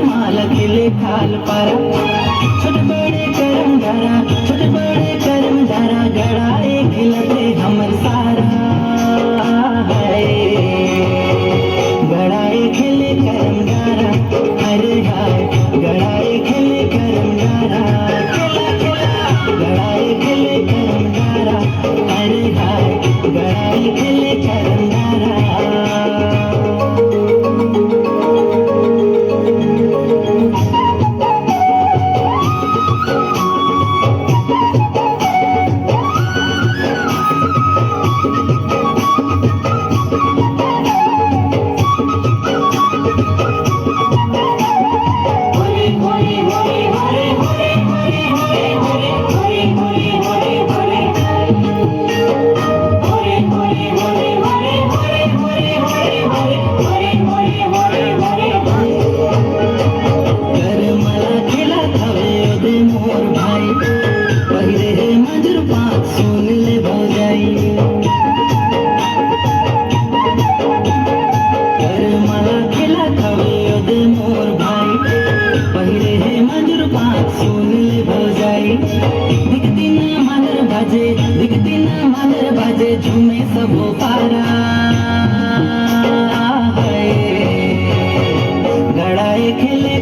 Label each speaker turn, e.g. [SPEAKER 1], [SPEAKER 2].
[SPEAKER 1] माल खिले खाल पारा छोटे बड़े करम धारा छोटे बड़े करम धारा गड़ाए खिलते हमर सारा है गड़ाए खिले करम धारा अरे हाय गड़ाए खिले करम धारा खिला खिला गड़ाए खिले करम धारा अरे हाय गड़ाए खिले करम धारा झूमे सब पारा है गड़ाए खिले